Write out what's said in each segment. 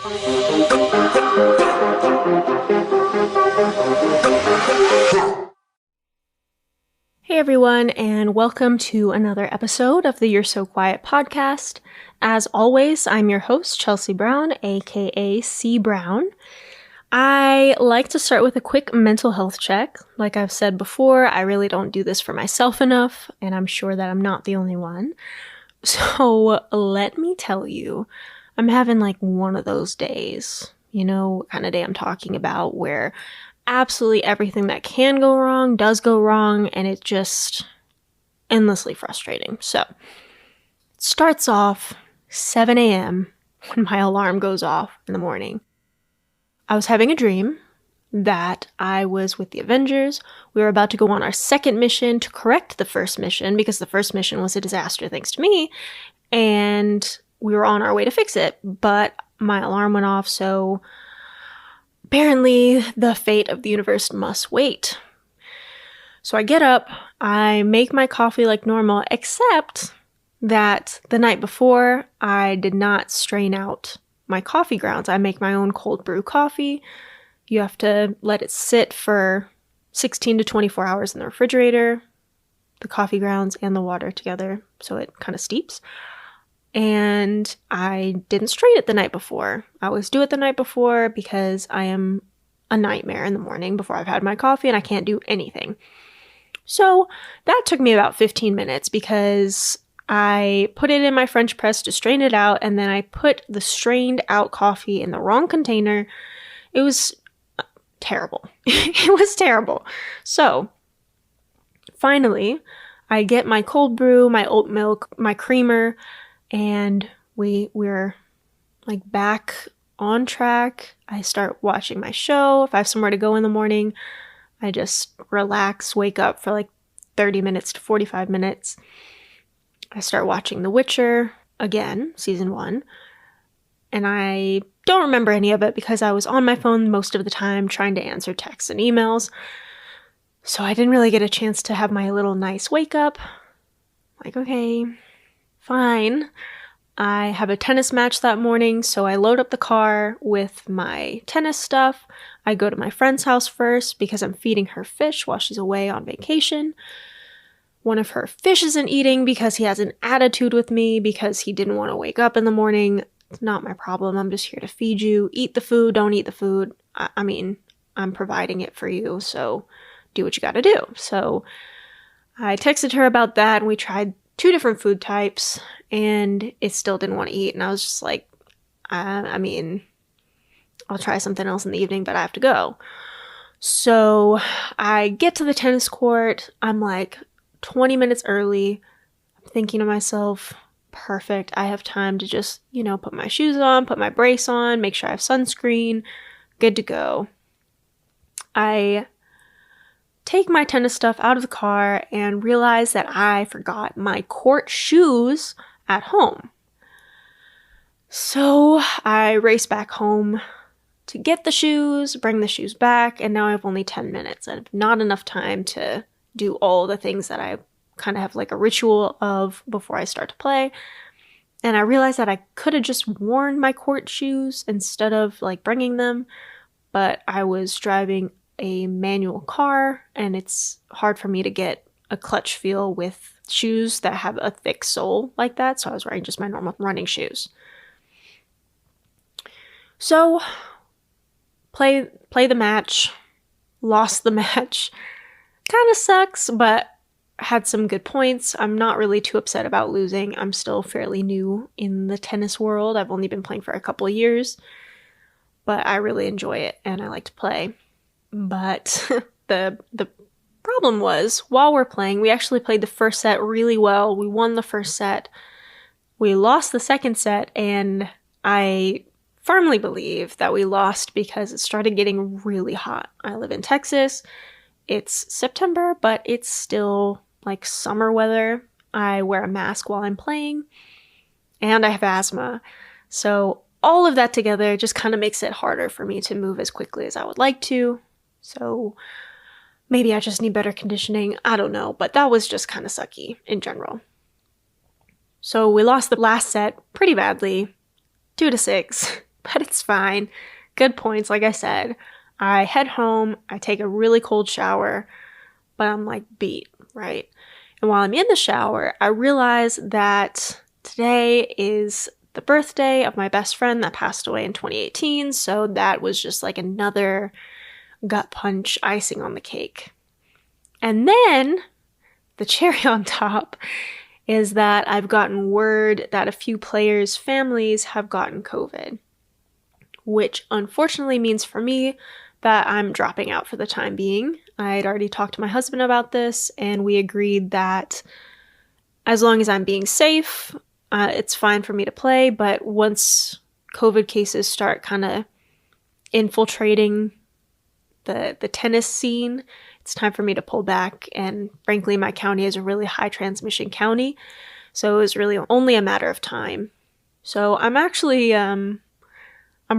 Hey everyone, and welcome to another episode of the You're So Quiet podcast. As always, I'm your host, Chelsea Brown, aka C. Brown. I like to start with a quick mental health check. Like I've said before, I really don't do this for myself enough, and I'm sure that I'm not the only one. So let me tell you, I'm having like one of those days, what kind of day I'm talking about, where absolutely everything that can go wrong does go wrong, and it's just endlessly frustrating. So it starts off 7 a.m. when my alarm goes off in the morning. I was having a dream that I was with the Avengers. We were about to go on our second mission to correct the first mission, because the first mission was a disaster thanks to me, and we were on our way to fix it, but my alarm went off, so apparently the fate of the universe must wait. So I get up, I make my coffee like normal, except that the night before, I did not strain out my coffee grounds. I make my own cold brew coffee. You have to let it sit for 16 to 24 hours in the refrigerator, the coffee grounds and the water together, so it kind of steeps. And I didn't strain it the night before. I always do it the night before because I am a nightmare in the morning before I've had my coffee and I can't do anything. So that took me about 15 minutes because I put it in my French press to strain it out, and then I put the strained out coffee in the wrong container. It was terrible. It was terrible. So finally, I get my cold brew, my oat milk, my creamer, and we're like back on track. I start watching my show. If I have somewhere to go in the morning, I just relax, wake up for like 30 minutes to 45 minutes. I start watching The Witcher again, season 1. And I don't remember any of it because I was on my phone most of the time trying to answer texts and emails. So I didn't really get a chance to have my little nice wake up. Like, okay, fine. I have a tennis match that morning, so I load up the car with my tennis stuff. I go to my friend's house first because I'm feeding her fish while she's away on vacation. One of her fish isn't eating because he has an attitude with me because he didn't want to wake up in the morning. It's not my problem. I'm just here to feed you. Eat the food, don't eat the food. I mean, I'm providing it for you, so do what you gotta do. So I texted her about that, and we tried 2 different food types, and it still didn't want to eat. And I was just like, I mean, I'll try something else in the evening, but I have to go. So I get to the tennis court. I'm like 20 minutes early. I'm thinking to myself, perfect. I have time to just, put my shoes on, put my brace on, make sure I have sunscreen, good to go. I take my tennis stuff out of the car and realize that I forgot my court shoes at home. So I race back home to get the shoes, bring the shoes back, and now I have only 10 minutes. I have not enough time to do all the things that I kind of have like a ritual of before I start to play. And I realized that I could have just worn my court shoes instead of like bringing them, but I was driving a manual car, and it's hard for me to get a clutch feel with shoes that have a thick sole like that, so I was wearing just my normal running shoes. So, play the match, lost the match. Kind of sucks, but had some good points. I'm not really too upset about losing. I'm still fairly new in the tennis world. I've only been playing for a couple of years, but I really enjoy it, and I like to play. But the problem was, while we're playing, we actually played the first set really well. We won the first set. We lost the second set, and I firmly believe that we lost because it started getting really hot. I live in Texas. It's September, but it's still like summer weather. I wear a mask while I'm playing, and I have asthma. So all of that together just kind of makes it harder for me to move as quickly as I would like to. So maybe I just need better conditioning. I don't know, but that was just kind of sucky in general. So we lost the last set pretty badly, 2-6. but it's fine. Good points, like I said. I head home, I take a really cold shower, but I'm like beat, right? And while I'm in the shower, I realize that today is the birthday of my best friend that passed away in 2018, so that was just like another gut punch icing on the cake. And then the cherry on top is that I've gotten word that a few players' families have gotten COVID, which unfortunately means for me that I'm dropping out for the time being. I'd already talked to my husband about this, and we agreed that as long as I'm being safe, it's fine for me to play, but once COVID cases start kind of infiltrating the tennis scene, it's time for me to pull back, and frankly, my county is a really high transmission county, so it was really only a matter of time. So I'm actually, I'm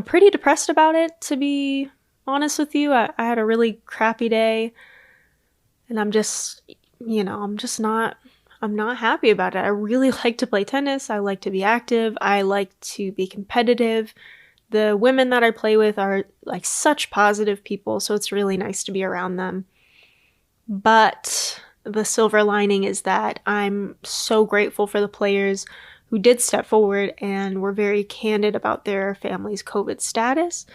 pretty depressed about it, to be honest with you. I had a really crappy day, and I'm just, I'm not happy about it. I really like to play tennis. I like to be active. I like to be competitive. The women that I play with are like such positive people, so it's really nice to be around them. But the silver lining is that I'm so grateful for the players who did step forward and were very candid about their family's COVID status.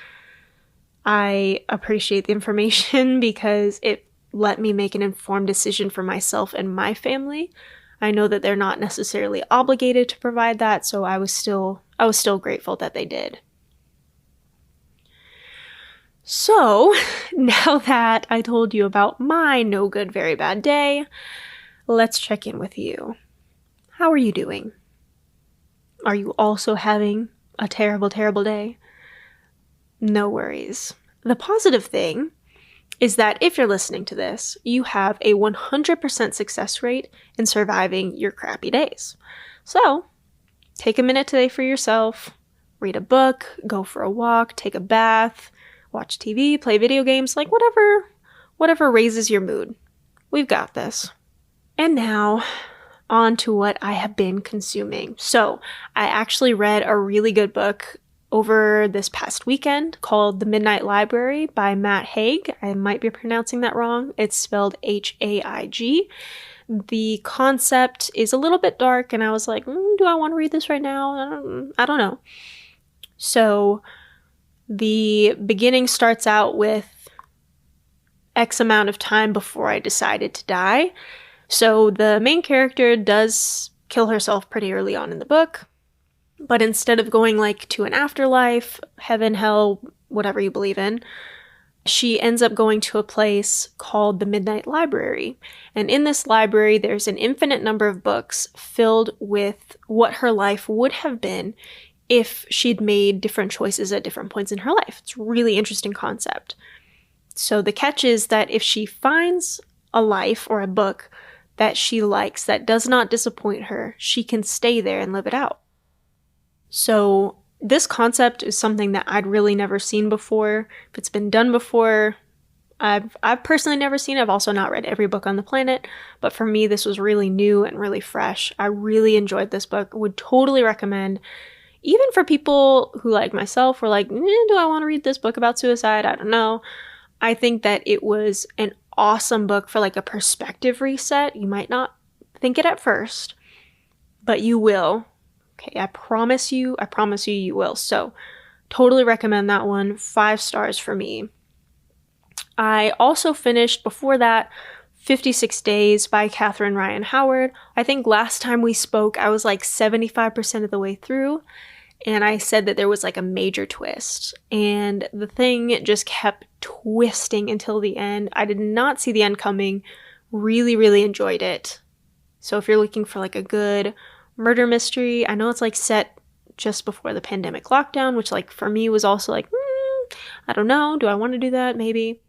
I appreciate the information because it let me make an informed decision for myself and my family. I know that they're not necessarily obligated to provide that, so I was still grateful that they did. So, now that I told you about my no good, very bad day, let's check in with you. How are you doing? Are you also having a terrible, terrible day? No worries. The positive thing is that if you're listening to this, you have a 100% success rate in surviving your crappy days. So, take a minute today for yourself, read a book, go for a walk, take a bath, watch TV, play video games, like whatever raises your mood. We've got this. And now, on to what I have been consuming. So, I actually read a really good book over this past weekend called The Midnight Library by Matt Haig. I might be pronouncing that wrong. It's spelled H-A-I-G. The concept is a little bit dark, and I was like, do I want to read this right now? I don't know. So, the beginning starts out with X amount of time before I decided to die. So the main character does kill herself pretty early on in the book, but instead of going like to an afterlife, heaven, hell, whatever you believe in, she ends up going to a place called the Midnight Library. And in this library, there's an infinite number of books filled with what her life would have been if she'd made different choices at different points in her life. It's a really interesting concept. So the catch is that if she finds a life or a book that she likes, that does not disappoint her, she can stay there and live it out. So this concept is something that I'd really never seen before. If it's been done before, I've personally never seen it. I've also not read every book on the planet, but for me, this was really new and really fresh. I really enjoyed this book. Would totally recommend. Even for people who, like myself, were like, do I want to read this book about suicide? I don't know. I think that it was an awesome book for like a perspective reset. You might not think it at first, but you will. Okay, I promise you, you will. So, totally recommend that one. 5 stars for me. I also finished, before that, 56 Days by Katherine Ryan Howard. I think last time we spoke, I was like 75% of the way through, and I said that there was like a major twist, and the thing just kept twisting until the end. I did not see the end coming. Really, really enjoyed it. So if you're looking for like a good murder mystery, I know it's like set just before the pandemic lockdown, which like for me was also like, I don't know, do I want to do that? Maybe.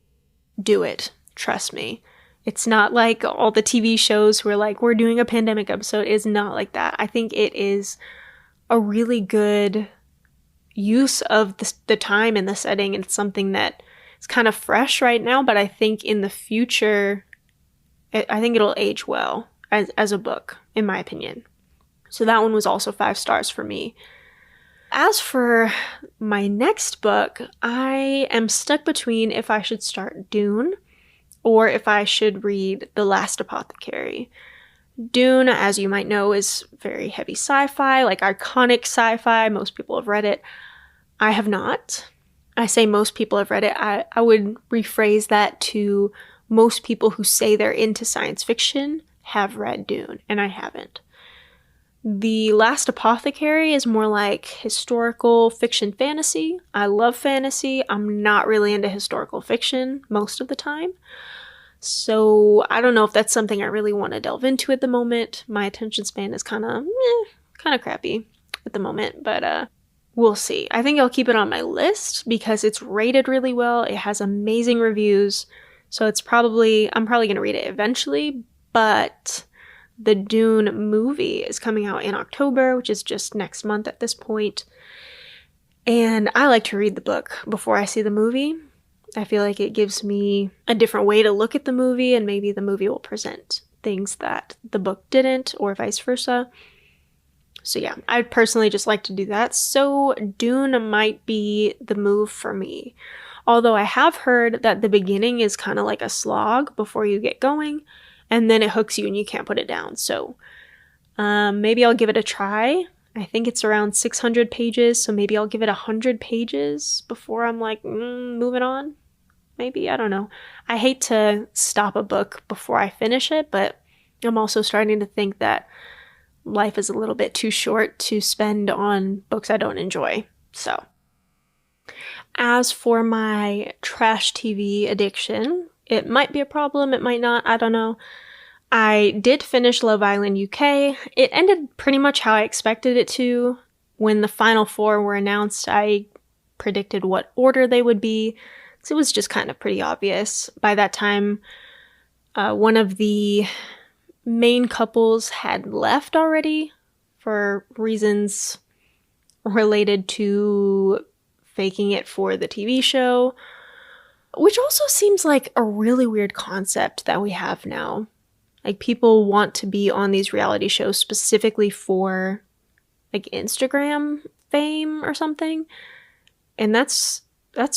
Do it. Trust me. It's not like all the TV shows where like we're doing a pandemic episode. It's not like that. I think it is a really good use of the time and the setting, and it's something that is kind of fresh right now, but I think in the future, I think it'll age well as a book, in my opinion. So that one was also 5 stars for me. As for my next book, I am stuck between if I should start Dune or if I should read The Last Apothecary. Dune, as you might know, is very heavy sci-fi, like iconic sci-fi. Most people have read it. I have not. I say most people have read it. I would rephrase that to most people who say they're into science fiction have read Dune, and I haven't. The Last Apothecary is more like historical fiction fantasy. I love fantasy. I'm not really into historical fiction most of the time. So I don't know if that's something I really want to delve into at the moment. My attention span is kind of crappy at the moment, but we'll see. I think I'll keep it on my list because it's rated really well. It has amazing reviews. So I'm probably going to read it eventually, but the Dune movie is coming out in October, which is just next month at this point. And I like to read the book before I see the movie. I feel like it gives me a different way to look at the movie, and maybe the movie will present things that the book didn't, or vice versa. So yeah, I personally just like to do that. So Dune might be the move for me. Although I have heard that the beginning is kind of like a slog before you get going, and then it hooks you and you can't put it down. So maybe I'll give it a try. I think it's around 600 pages, so maybe I'll give it 100 pages before I'm like, moving on. Maybe, I don't know. I hate to stop a book before I finish it, but I'm also starting to think that life is a little bit too short to spend on books I don't enjoy. So, as for my trash TV addiction, it might be a problem, it might not, I don't know. I did finish Love Island UK. It ended pretty much how I expected it to. When the final 4 were announced, I predicted what order they would be. So it was just kind of pretty obvious. By that time, one of the main couples had left already for reasons related to faking it for the TV show, which also seems like a really weird concept that we have now. Like, people want to be on these reality shows specifically for, like, Instagram fame or something. And that's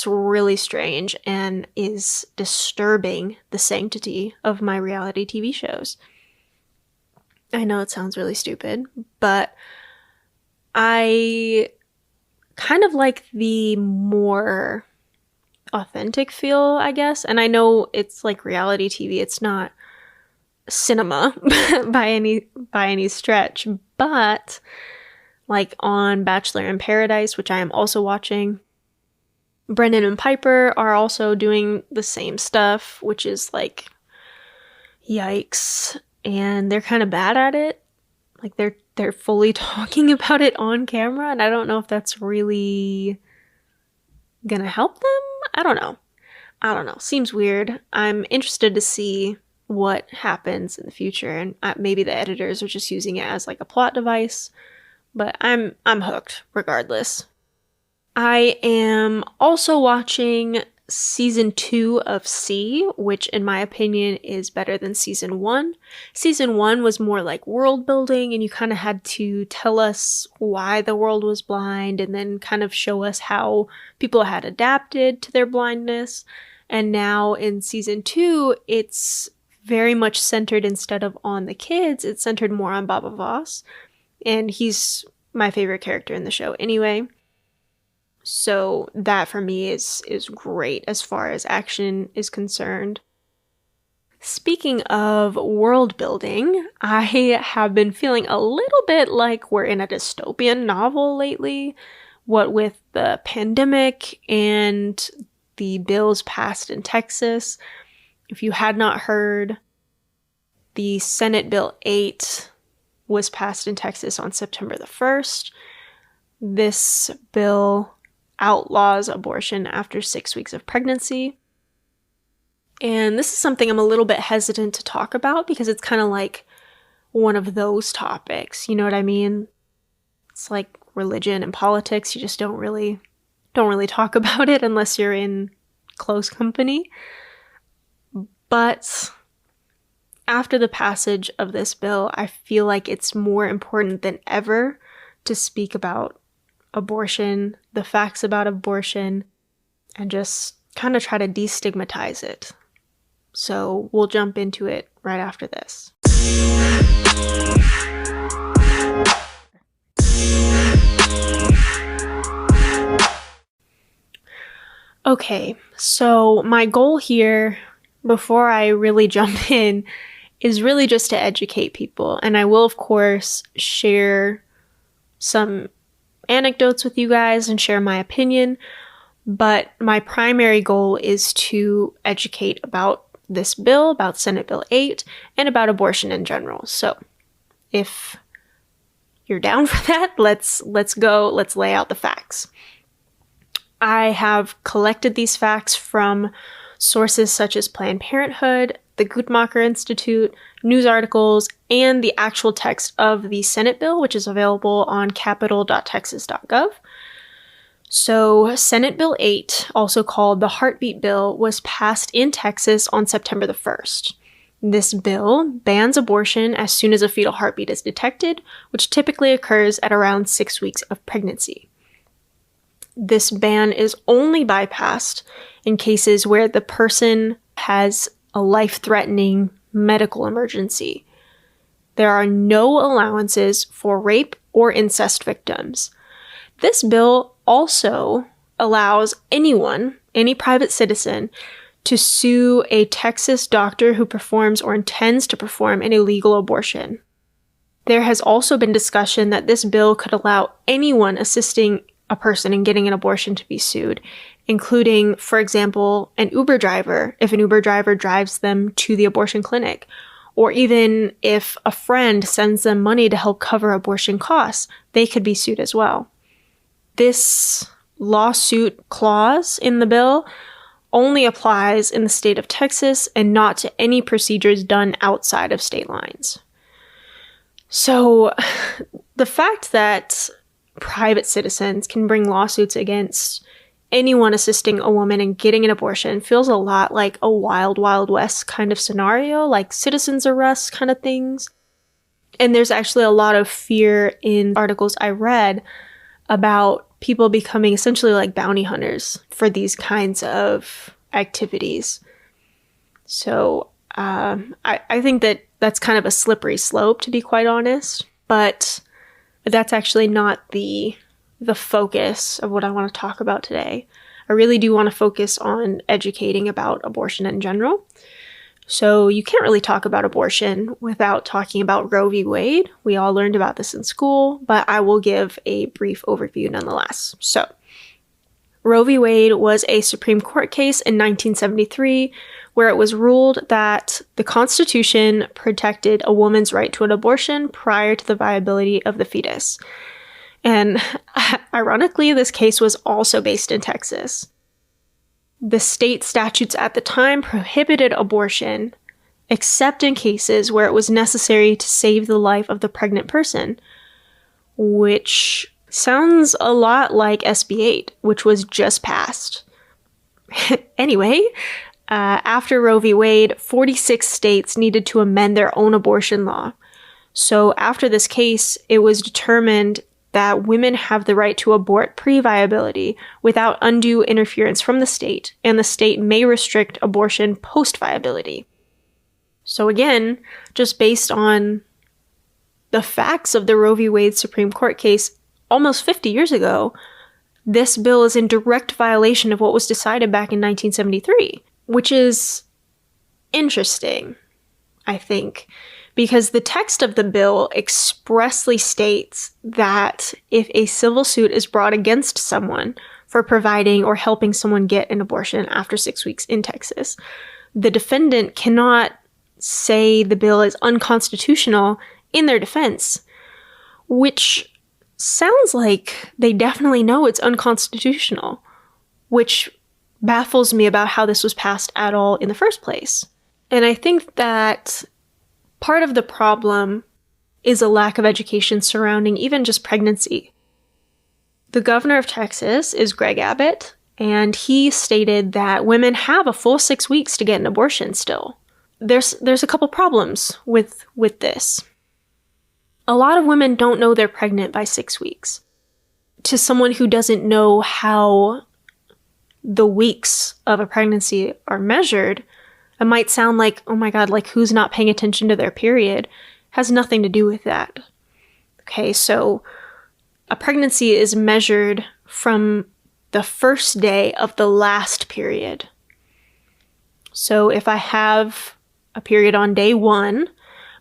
really strange and is disturbing the sanctity of my reality TV shows. I know it sounds really stupid, but I kind of like the more authentic feel, I guess. And I know it's like reality TV. It's not cinema by any stretch, but like on Bachelor in Paradise, which I am also watching, Brendan and Piper are also doing the same stuff, which is like, yikes. And they're kind of bad at it. Like, they're fully talking about it on camera, and I don't know if that's really gonna help them. I don't know. Seems weird. I'm interested to see what happens in the future, and maybe the editors are just using it as like a plot device, but I'm hooked regardless. I am also watching season 2 of C, which in my opinion is better than season 1. Season 1 was more like world building, and you kind of had to tell us why the world was blind and then kind of show us how people had adapted to their blindness. And now in season 2, it's very much centered, instead of on the kids, it's centered more on Baba Voss. And he's my favorite character in the show anyway. So that for me is great as far as action is concerned. Speaking of world building, I have been feeling a little bit like we're in a dystopian novel lately. What with the pandemic and the bills passed in Texas. If you had not heard, the Senate Bill 8 was passed in Texas on September the 1st. This bill outlaws abortion after 6 weeks of pregnancy. And this is something I'm a little bit hesitant to talk about because it's kind of like one of those topics, you know what I mean? It's like religion and politics, you just don't really talk about it unless you're in close company. But after the passage of this bill, I feel like it's more important than ever to speak about abortion, the facts about abortion, and just kind of try to destigmatize it. So we'll jump into it right after this. Okay, so my goal here, before I really jump in, is really just to educate people. And I will, of course, share some anecdotes with you guys and share my opinion. But my primary goal is to educate about this bill, about Senate Bill 8, and about abortion in general. So if you're down for that, let's go, let's lay out the facts. I have collected these facts from sources such as Planned Parenthood, the Guttmacher Institute, news articles, and the actual text of the Senate bill, which is available on capitol.texas.gov. So Senate Bill 8, also called the Heartbeat Bill, was passed in Texas on September the 1st. This bill bans abortion as soon as a fetal heartbeat is detected, which typically occurs at around 6 weeks of pregnancy. This ban is only bypassed in cases where the person has a life-threatening medical emergency. There are no allowances for rape or incest victims. This bill also allows anyone, any private citizen, to sue a Texas doctor who performs or intends to perform an illegal abortion. There has also been discussion that this bill could allow anyone assisting a person in getting an abortion to be sued, including, for example, an Uber driver, if an Uber driver drives them to the abortion clinic, or even if a friend sends them money to help cover abortion costs, they could be sued as well. This lawsuit clause in the bill only applies in the state of Texas and not to any procedures done outside of state lines. So the fact that private citizens can bring lawsuits against anyone assisting a woman in getting an abortion feels a lot like a Wild Wild West kind of scenario, like citizens arrest kind of things. And there's actually a lot of fear in articles I read about people becoming essentially like bounty hunters for these kinds of activities. So I think that that's kind of a slippery slope, to be quite honest. But that's actually not the focus of what I want to talk about today. I really do want to focus on educating about abortion in general. So you can't really talk about abortion without talking about Roe V Wade. We all learned about this in school, but I will give a brief overview nonetheless. So Roe v. Wade was a Supreme Court case in 1973 where it was ruled that the Constitution protected a woman's right to an abortion prior to the viability of the fetus. And ironically, this case was also based in Texas. The state statutes at the time prohibited abortion, except in cases where it was necessary to save the life of the pregnant person, which sounds a lot like SB 8, which was just passed. Anyway, after Roe v. Wade, 46 states needed to amend their own abortion law. So after this case, it was determined that women have the right to abort pre-viability without undue interference from the state, and the state may restrict abortion post-viability. So again, just based on the facts of the Roe v. Wade Supreme Court case almost 50 years ago, this bill is in direct violation of what was decided back in 1973, which is interesting, I think, because the text of the bill expressly states that if a civil suit is brought against someone for providing or helping someone get an abortion after 6 weeks in Texas, the defendant cannot say the bill is unconstitutional in their defense, which sounds like they definitely know it's unconstitutional, which baffles me about how this was passed at all in the first place. And I think that part of the problem is a lack of education surrounding even just pregnancy. The governor of Texas is Greg Abbott, and he stated that women have a full 6 weeks to get an abortion still. There's a couple problems with this. A lot of women don't know they're pregnant by 6 weeks. to someone who doesn't know how the weeks of a pregnancy are measured, it might sound like, oh my God, like who's not paying attention to their period? Has nothing to do with that. Okay, so a pregnancy is measured from the first day of the last period. So if I have a period on day 1,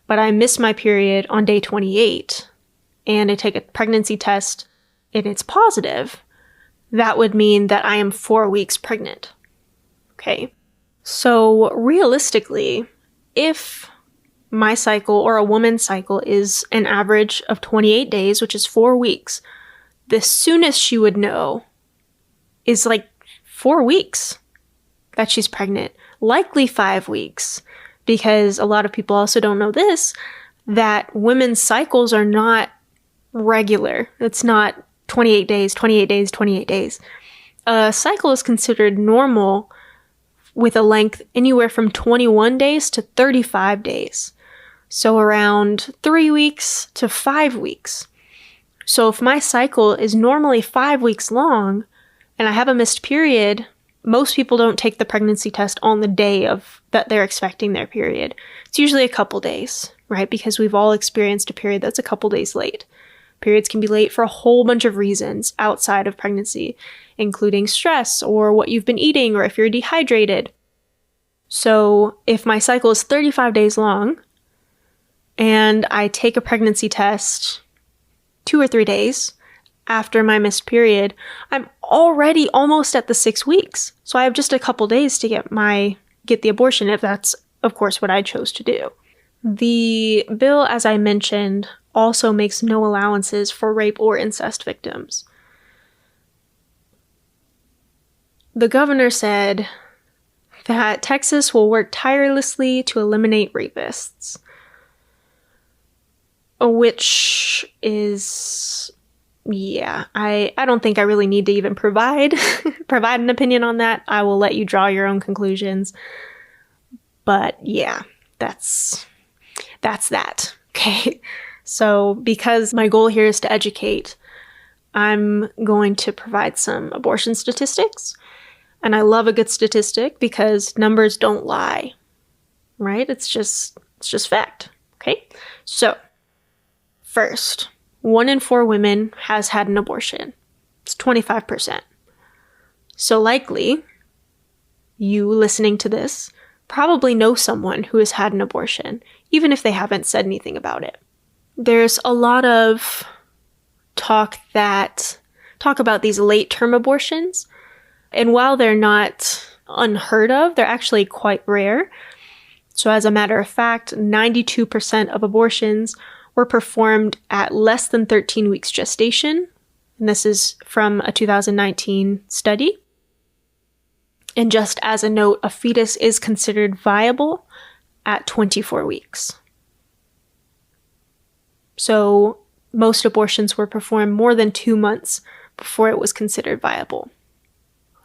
but I miss my period on day 28, and I take a pregnancy test and it's positive, that would mean that I am 4 weeks pregnant. Okay? So realistically, if my cycle or a woman's cycle is an average of 28 days, which is 4 weeks, the soonest she would know is like 4 weeks that she's pregnant. Likely 5 weeks, because a lot of people also don't know this, that women's cycles are not regular. It's not 28 days, 28 days, 28 days. A cycle is considered normal with a length anywhere from 21 days to 35 days. So around 3 weeks to 5 weeks. So if my cycle is normally 5 weeks long and I have a missed period, most people don't take the pregnancy test on the day of that they're expecting their period. It's usually a couple days, right? Because we've all experienced a period that's a couple days late. Periods can be late for a whole bunch of reasons outside of pregnancy, including stress or what you've been eating or if you're dehydrated. So if my cycle is 35 days long and I take a pregnancy test 2 or 3 days after my missed period, I'm already almost at the 6 weeks. So I have just a couple days to get the abortion, if that's, of course, what I chose to do. The bill, as I mentioned, also makes no allowances for rape or incest victims. The governor said that Texas will work tirelessly to eliminate rapists, which is, yeah, I don't think I really need to even provide an opinion on that. I will let you draw your own conclusions. But yeah, that's that. Okay. So because my goal here is to educate, I'm going to provide some abortion statistics. And I love a good statistic because numbers don't lie, right? It's just fact. Okay. So first, 1 in 4 women has had an abortion. It's 25%. So likely, you listening to this probably know someone who has had an abortion, even if they haven't said anything about it. There's a lot of talk about these late-term abortions, and while they're not unheard of, they're actually quite rare. So as a matter of fact, 92% of abortions were performed at less than 13 weeks gestation, and this is from a 2019 study. And just as a note, a fetus is considered viable at 24 weeks. So most abortions were performed more than 2 months before it was considered viable.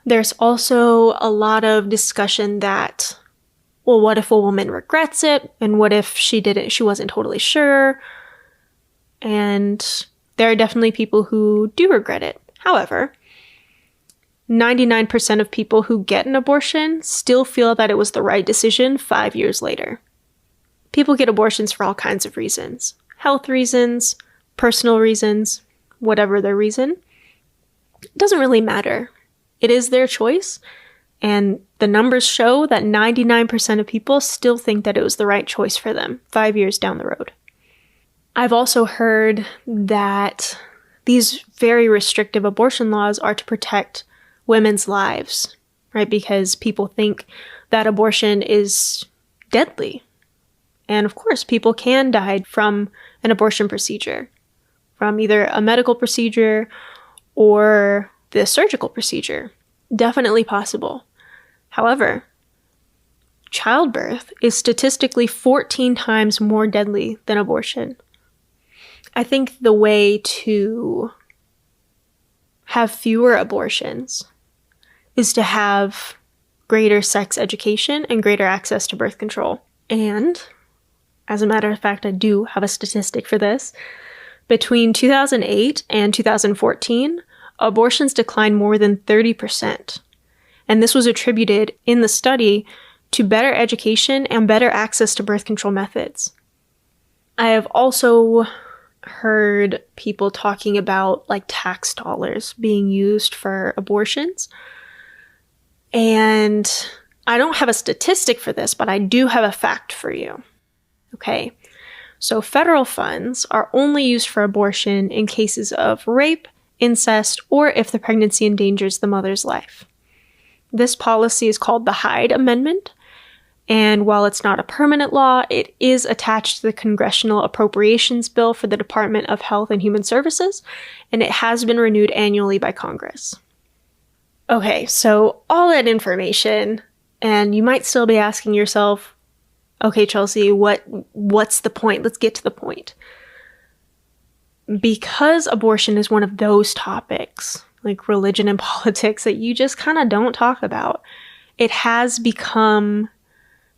There's also a lot of discussion that, well, what if a woman regrets it? And what if she wasn't totally sure? And there are definitely people who do regret it. However, 99% of people who get an abortion still feel that it was the right decision 5 years later. People get abortions for all kinds of reasons. Health reasons, personal reasons, whatever their reason. It doesn't really matter. It is their choice, and the numbers show that 99% of people still think that it was the right choice for them 5 years down the road. I've also heard that these very restrictive abortion laws are to protect women's lives, right? Because people think that abortion is deadly. And of course, people can die from an abortion procedure, from either a medical procedure or the surgical procedure. Definitely possible. However, childbirth is statistically 14 times more deadly than abortion. I think the way to have fewer abortions is to have greater sex education and greater access to birth control. And, as a matter of fact, I do have a statistic for this. Between 2008 and 2014, abortions declined more than 30%. And this was attributed in the study to better education and better access to birth control methods. I have also heard people talking about like tax dollars being used for abortions. And I don't have a statistic for this, but I do have a fact for you. Okay. So federal funds are only used for abortion in cases of rape, incest, or if the pregnancy endangers the mother's life. This policy is called the Hyde Amendment, and while it's not a permanent law, it is attached to the Congressional Appropriations Bill for the Department of Health and Human Services, and it has been renewed annually by Congress. Okay, so all that information, and you might still be asking yourself, okay, Chelsea, what's the point? Let's get to the point. Because abortion is one of those topics, like religion and politics, that you just kind of don't talk about, it has become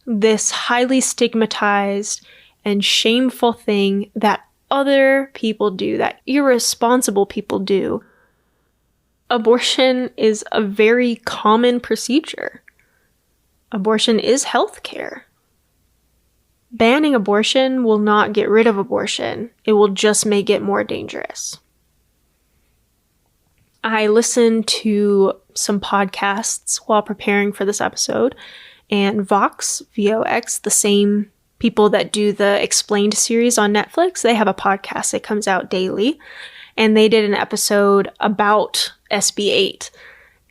this highly stigmatized and shameful thing that other people do, that irresponsible people do. Abortion is a very common procedure. Abortion is healthcare. Banning abortion will not get rid of abortion. It will just make it more dangerous. I listened to some podcasts while preparing for this episode, and Vox, V-O-X, the same people that do the Explained series on Netflix, they have a podcast that comes out daily, and they did an episode about SB 8,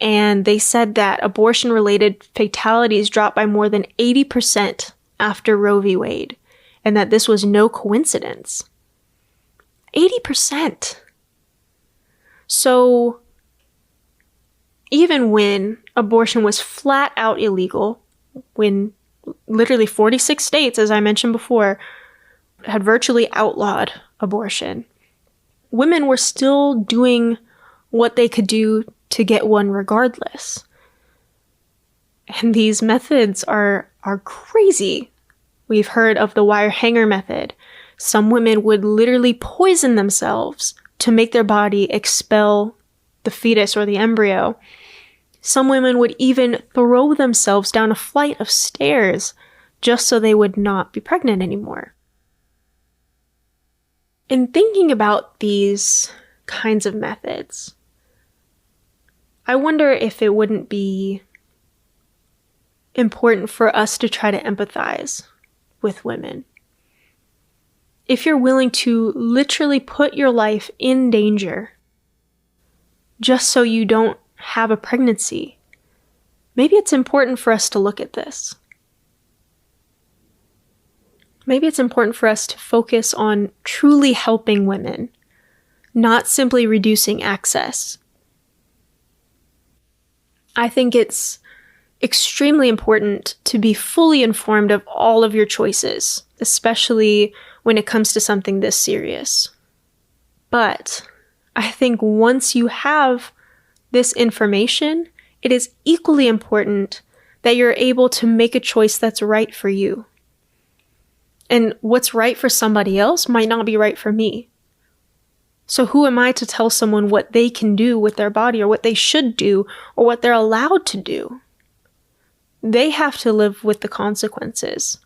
and they said that abortion-related fatalities dropped by more than 80% after Roe V Wade, and that this was no coincidence. 80%! So, even when abortion was flat out illegal, when literally 46 states, as I mentioned before, had virtually outlawed abortion, women were still doing what they could do to get one regardless. And these methods are crazy. We've heard of the wire hanger method. Some women would literally poison themselves to make their body expel the fetus or the embryo. Some women would even throw themselves down a flight of stairs just so they would not be pregnant anymore. In thinking about these kinds of methods, I wonder if it wouldn't be important for us to try to empathize with women. If you're willing to literally put your life in danger just so you don't have a pregnancy, maybe it's important for us to look at this. Maybe it's important for us to focus on truly helping women, not simply reducing access. I think it's extremely important to be fully informed of all of your choices, especially when it comes to something this serious. But I think once you have this information, it is equally important that you're able to make a choice that's right for you. And what's right for somebody else might not be right for me. So who am I to tell someone what they can do with their body, or what they should do, or what they're allowed to do? They have to live with the consequences,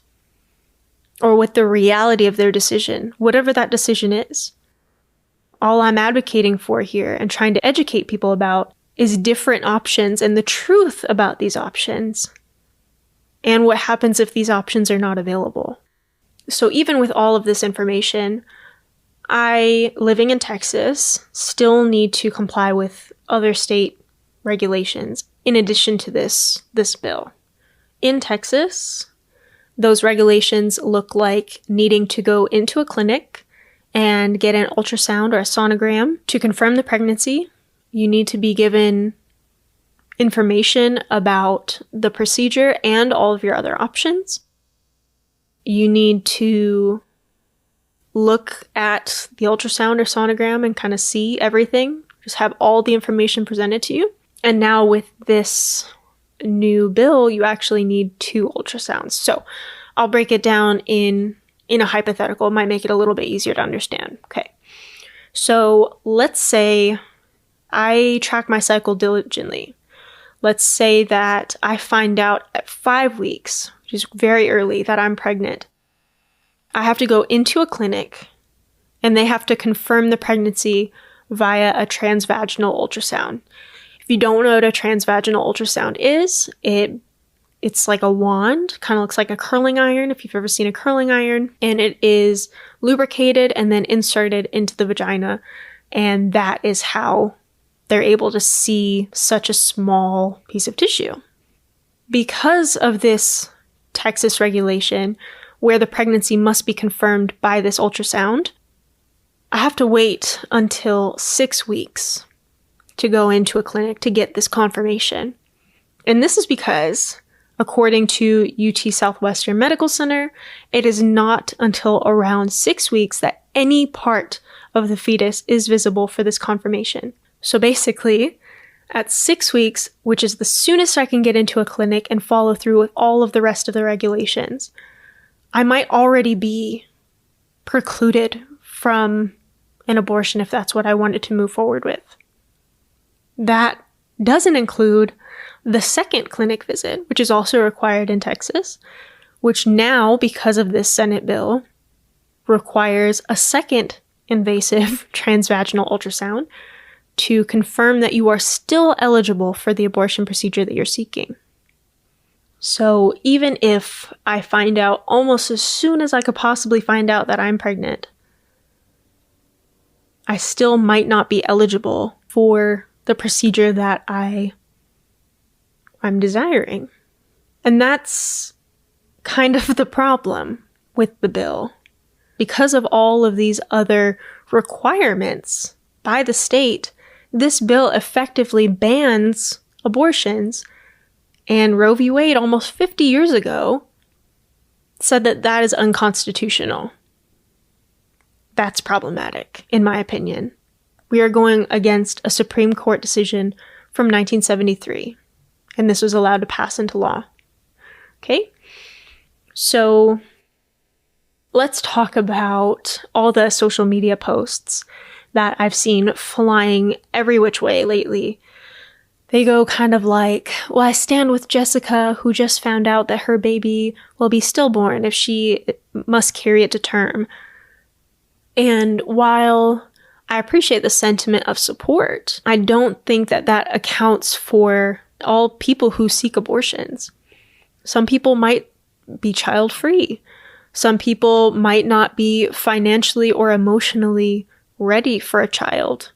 or with the reality of their decision, whatever that decision is. All I'm advocating for here and trying to educate people about is different options and the truth about these options, and what happens if these options are not available. So even with all of this information, I, living in Texas, still need to comply with other state regulations in addition to this bill. In Texas, those regulations look like needing to go into a clinic and get an ultrasound or a sonogram to confirm the pregnancy. You need to be given information about the procedure and all of your other options. You need to look at the ultrasound or sonogram and kind of see everything. Just have all the information presented to you. And now with this new bill, you actually need 2 ultrasounds. So I'll break it down in a hypothetical. It might make it a little bit easier to understand. Okay. So let's say I track my cycle diligently. Let's say that I find out at 5 weeks, which is very early, that I'm pregnant. I have to go into a clinic and they have to confirm the pregnancy via a transvaginal ultrasound. If you don't know what a transvaginal ultrasound is, it's like a wand, kind of looks like a curling iron, if you've ever seen a curling iron, and it is lubricated and then inserted into the vagina, and that is how they're able to see such a small piece of tissue. Because of this Texas regulation, where the pregnancy must be confirmed by this ultrasound, I have to wait until 6 weeks to go into a clinic to get this confirmation. And this is because, according to UT Southwestern Medical Center, it is not until around 6 weeks that any part of the fetus is visible for this confirmation. So basically, at 6 weeks, which is the soonest I can get into a clinic and follow through with all of the rest of the regulations, I might already be precluded from an abortion if that's what I wanted to move forward with. That doesn't include the second clinic visit, which is also required in Texas, which now, because of this Senate bill, requires a second invasive transvaginal ultrasound to confirm that you are still eligible for the abortion procedure that you're seeking. So even if I find out almost as soon as I could possibly find out that I'm pregnant, I still might not be eligible for the procedure that I'm desiring. And that's kind of the problem with the bill. Because of all of these other requirements by the state, this bill effectively bans abortions. And Roe V Wade, almost 50 years ago, said that that is unconstitutional. That's problematic, in my opinion. We are going against a Supreme Court decision from 1973, and this was allowed to pass into law. Okay? So let's talk about all the social media posts that I've seen flying every which way lately. They go kind of like, well, I stand with Jessica, who just found out that her baby will be stillborn if she must carry it to term. And while I appreciate the sentiment of support, I don't think that that accounts for all people who seek abortions. Some people might be child-free. Some people might not be financially or emotionally ready for a child.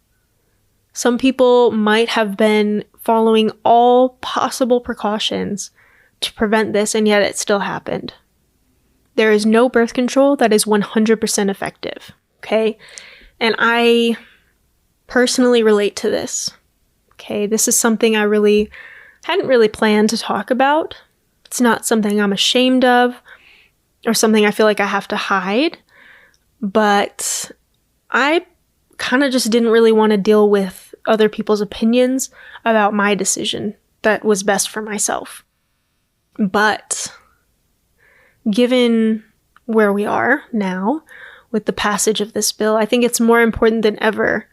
Some people might have been following all possible precautions to prevent this, and yet it still happened. There is no birth control that is 100% effective, okay? And I personally relate to this, okay? This is something I hadn't really planned to talk about. It's not something I'm ashamed of or something I feel like I have to hide, but I kind of just didn't really want to deal with other people's opinions about my decision that was best for myself. But given where we are now with the passage of this bill, I think it's more important than ever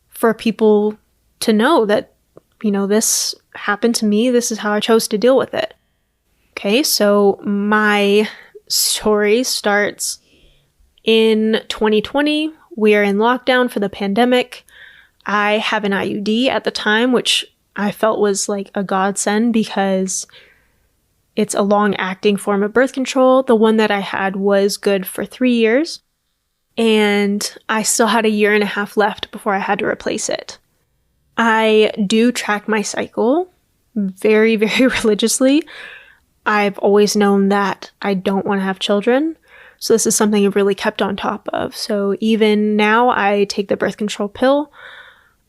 for people to know that, this happened to me. This is how I chose to deal with it. Okay, so my story starts in 2020. We are in lockdown for the pandemic. I have an IUD at the time, which I felt was like a godsend because it's a long-acting form of birth control. The one that I had was good for 3 years, and I still had a year and a half left before I had to replace it. I do track my cycle very, very religiously. I've always known that I don't want to have children, so this is something I've really kept on top of. So even now, I take the birth control pill.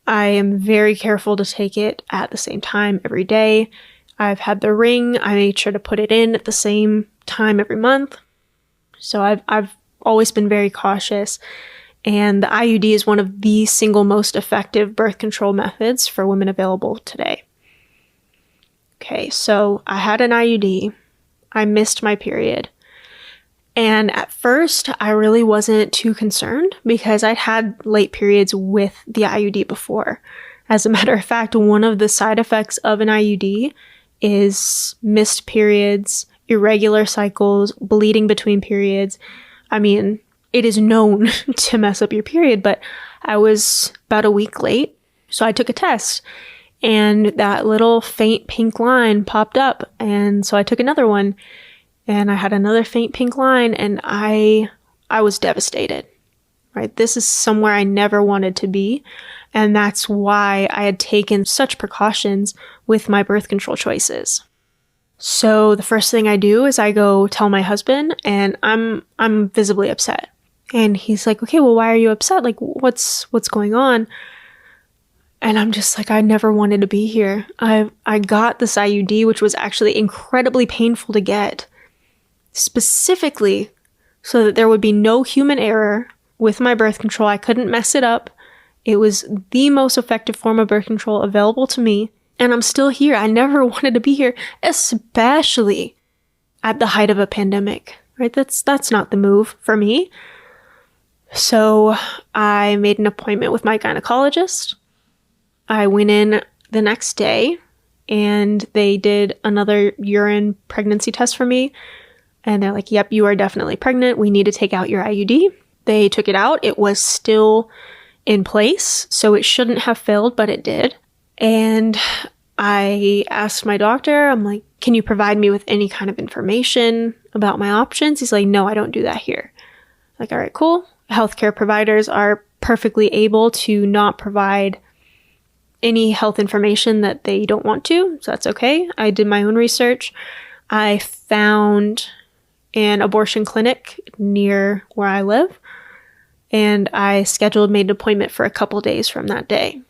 I am very careful to take it at the same time every day. I've had the ring. I made sure to put it in at the same time every month. So I've always been very cautious. And the IUD is one of the single most effective birth control methods for women available today. Okay, so I had an IUD. I missed my period. And at first, I really wasn't too concerned because I'd had late periods with the IUD before. As a matter of fact, one of the side effects of an IUD is missed periods, irregular cycles, bleeding between periods. I mean, it is known to mess up your period, but I was about a week late, so I took a test, and that little faint pink line popped up, and so I took another one, and I had another faint pink line, and I was devastated, right? This is somewhere I never wanted to be, and that's why I had taken such precautions with my birth control choices. So the first thing I do is I go tell my husband, and I'm visibly upset. And he's like, okay, well, why are you upset? Like, what's going on? And I'm just like, I never wanted to be here. I got this IUD, which was actually incredibly painful to get, specifically so that there would be no human error with my birth control. I couldn't mess it up. It was the most effective form of birth control available to me. And I'm still here. I never wanted to be here, especially at the height of a pandemic, right? That's not the move for me. So I made an appointment with my gynecologist. I went in the next day and they did another urine pregnancy test for me. And they're like, yep, you are definitely pregnant. We need to take out your IUD. They took it out. It was still in place, so it shouldn't have failed, but it did. And I asked my doctor, I'm like, can you provide me with any kind of information about my options? He's like, no, I don't do that here. Like, all right, cool. Healthcare providers are perfectly able to not provide any health information that they don't want to, so that's okay. I did my own research. I found an abortion clinic near where I live, and I made an appointment for a couple days from that day.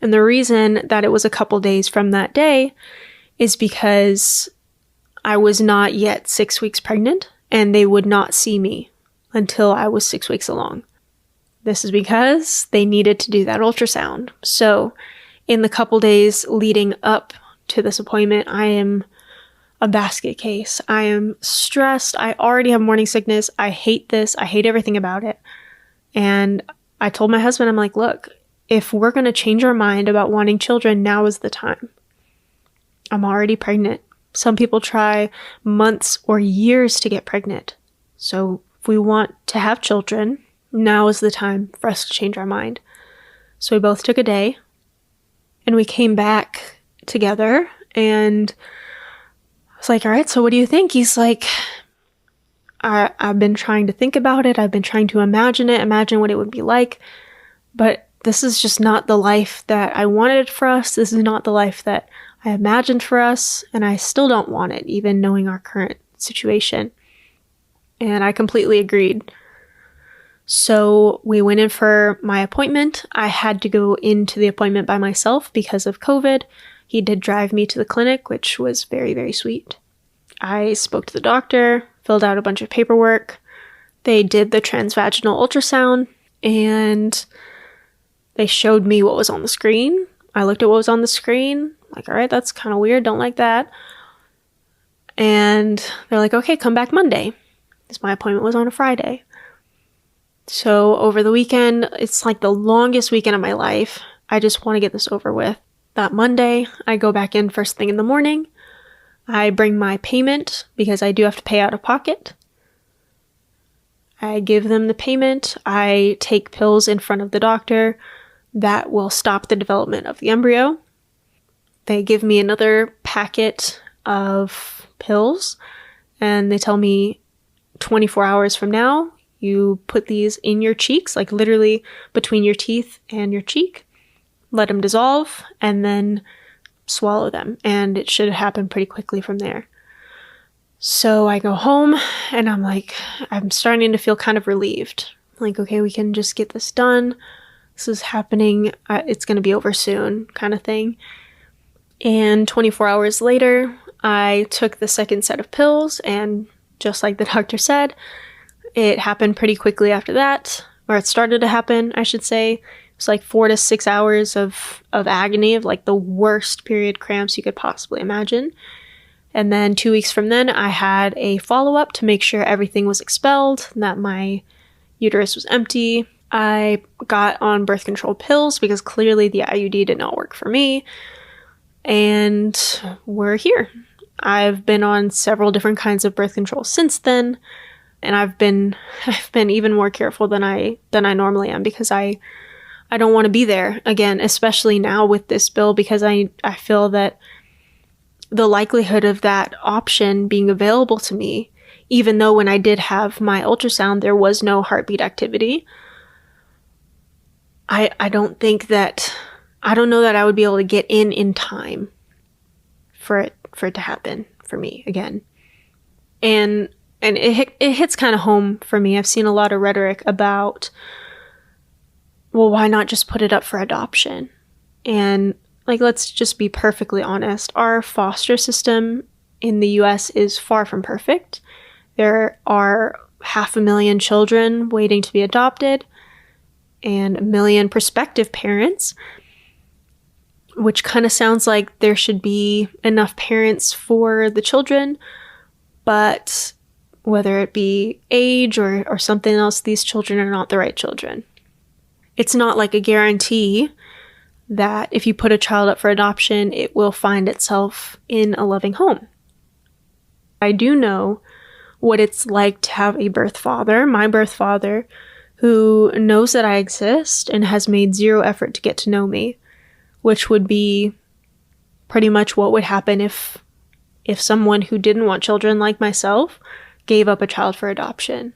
And the reason that it was a couple days from that day is because I was not yet 6 weeks pregnant, and they would not see me until I was 6 weeks along. This is because they needed to do that ultrasound. So in the couple days leading up to this appointment, I am a basket case. I am stressed. I already have morning sickness. I hate this. I hate everything about it. And I told my husband, I'm like, look, if we're going to change our mind about wanting children, now is the time. I'm already pregnant. Some people try months or years to get pregnant. So if we want to have children, now is the time for us to change our mind. So we both took a day and we came back together, and I was like, all right, so what do you think? He's like, I've been trying to think about it. I've been trying to imagine what it would be like. But this is just not the life that I wanted for us. This is not the life that I imagined for us. And I still don't want it, even knowing our current situation. And I completely agreed. So we went in for my appointment. I had to go into the appointment by myself because of COVID. He did drive me to the clinic, which was very, very sweet. I spoke to the doctor, filled out a bunch of paperwork. They did the transvaginal ultrasound, and they showed me what was on the screen. I looked at what was on the screen, like, all right, that's kind of weird, don't like that. And they're like, okay, come back Monday, because my appointment was on a Friday. So over the weekend, it's like the longest weekend of my life. I just want to get this over with. That Monday, I go back in first thing in the morning. I bring my payment because I do have to pay out of pocket. I give them the payment. I take pills in front of the doctor that will stop the development of the embryo. They give me another packet of pills, and they tell me 24 hours from now, you put these in your cheeks, like literally between your teeth and your cheek. Let them dissolve, and then swallow them. And it should happen pretty quickly from there. So I go home, and I'm starting to feel kind of relieved. Like, okay, we can just get this done. This is happening. It's going to be over soon, kind of thing. And 24 hours later, I took the second set of pills, and just like the doctor said, it happened pretty quickly after that, or it started to happen, I should say. It's like 4 to 6 hours of agony, of like the worst period cramps you could possibly imagine. And then 2 weeks from then, I had a follow-up to make sure everything was expelled, that my uterus was empty, I got on birth control pills because clearly the IUD did not work for me. And we're here. I've been on several different kinds of birth control since then. And I've been even more careful than I normally am, because I don't want to be there again, especially now with this bill, because I feel that the likelihood of that option being available to me, even though when I did have my ultrasound, there was no heartbeat activity, I don't know that I would be able to get in time for it to happen for me again. And it hits kind of home for me. I've seen a lot of rhetoric about, well, why not just put it up for adoption? And like, let's just be perfectly honest. Our foster system in the US is far from perfect. There are 500,000 children waiting to be adopted and 1 million prospective parents, which kind of sounds like there should be enough parents for the children, but whether it be age or something else, these children are not the right children. It's not like a guarantee that if you put a child up for adoption, it will find itself in a loving home. I do know what it's like to have a birth father, my birth father, who knows that I exist and has made zero effort to get to know me, which would be pretty much what would happen if someone who didn't want children like myself gave up a child for adoption.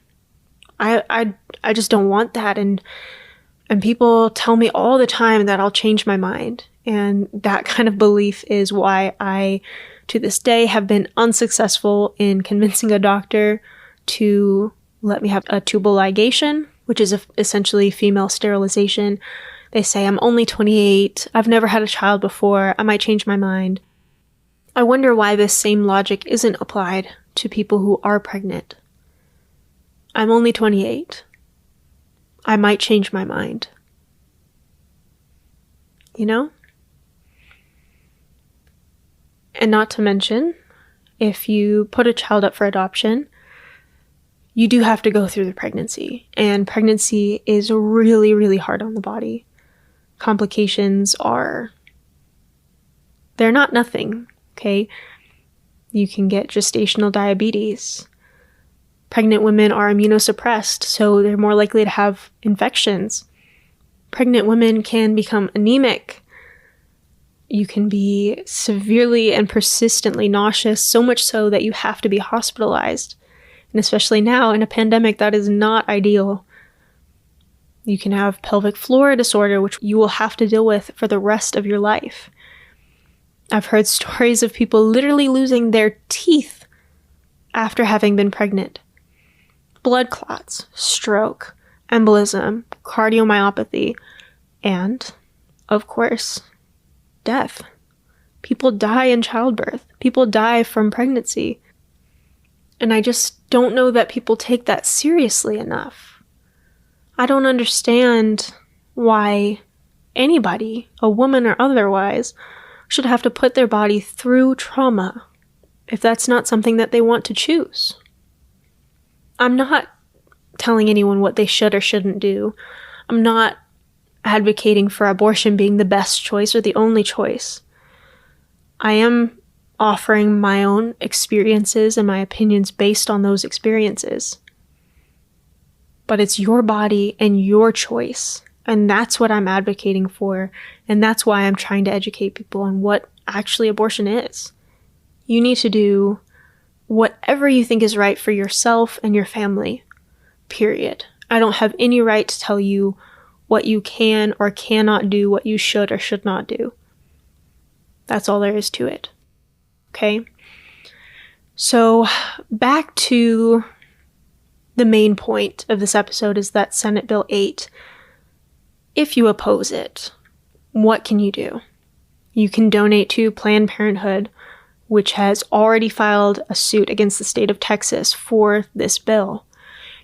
I just don't want that, and people tell me all the time that I'll change my mind, and that kind of belief is why I, to this day, have been unsuccessful in convincing a doctor to let me have a tubal ligation, which is essentially female sterilization. They say, I'm only 28, I've never had a child before, I might change my mind. I wonder why this same logic isn't applied to people who are pregnant. I'm only 28. I might change my mind. You know? And not to mention, if you put a child up for adoption, you do have to go through the pregnancy. And pregnancy is really, really hard on the body. Complications they're not nothing, okay? You can get gestational diabetes. Pregnant women are immunosuppressed, so they're more likely to have infections. Pregnant women can become anemic. You can be severely and persistently nauseous, so much so that you have to be hospitalized. And especially now in a pandemic, that is not ideal. You can have pelvic floor disorder, which you will have to deal with for the rest of your life. I've heard stories of people literally losing their teeth after having been pregnant. Blood clots, stroke, embolism, cardiomyopathy, and, of course, death. People die in childbirth. People die from pregnancy. And I just don't know that people take that seriously enough. I don't understand why anybody, a woman or otherwise, should have to put their body through trauma if that's not something that they want to choose. I'm not telling anyone what they should or shouldn't do. I'm not advocating for abortion being the best choice or the only choice. I am offering my own experiences and my opinions based on those experiences. But it's your body and your choice. And that's what I'm advocating for. And that's why I'm trying to educate people on what actually abortion is. You need to do whatever you think is right for yourself and your family. Period. I don't have any right to tell you what you can or cannot do, what you should or should not do. That's all there is to it. Okay? So back to the main point of this episode is that Senate Bill 8, if you oppose it, what can you do? You can donate to Planned Parenthood, which has already filed a suit against the state of Texas for this bill.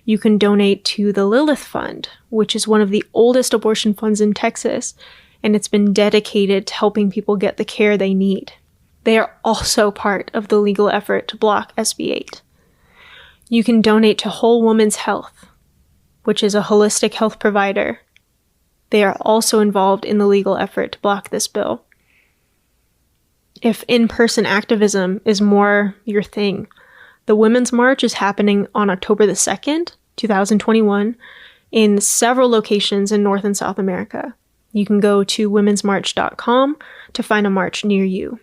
You can donate to the Lilith Fund, which is one of the oldest abortion funds in Texas, and it's been dedicated to helping people get the care they need. They are also part of the legal effort to block SB 8. You can donate to Whole Woman's Health. which is a holistic health provider. They are also involved in the legal effort to block this bill. If in-person activism is more your thing, the Women's March is happening on October the 2nd, 2021, in several locations in North and South America. You can go to womensmarch.com to find a march near you.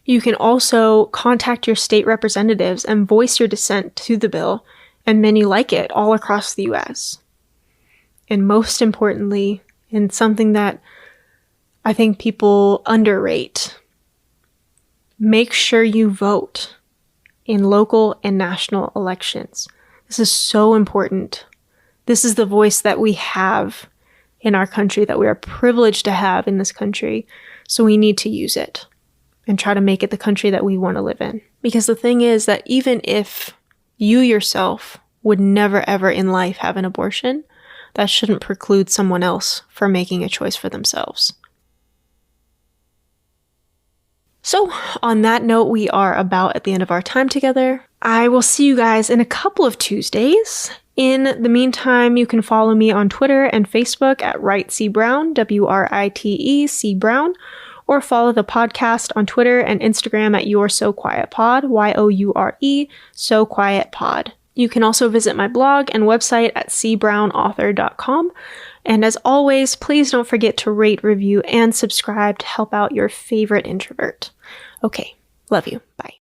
You can also contact your state representatives and voice your dissent to the bill, and many like it all across the US. And most importantly, and something that I think people underrate, make sure you vote in local and national elections. This is so important. This is the voice that we have in our country, that we are privileged to have in this country. So we need to use it and try to make it the country that we want to live in. Because the thing is that even if you yourself would never ever in life have an abortion, that shouldn't preclude someone else from making a choice for themselves. So, on that note, we are about at the end of our time together. I will see you guys in a couple of Tuesdays. In the meantime, you can follow me on Twitter and Facebook at WriteCBrown, WRITEC Brown, or follow the podcast on Twitter and Instagram at You're So Quiet Pod, YOURE, So Quiet Pod. You can also visit my blog and website at cbrownauthor.com. And as always, please don't forget to rate, review, and subscribe to help out your favorite introvert. Okay, love you. Bye.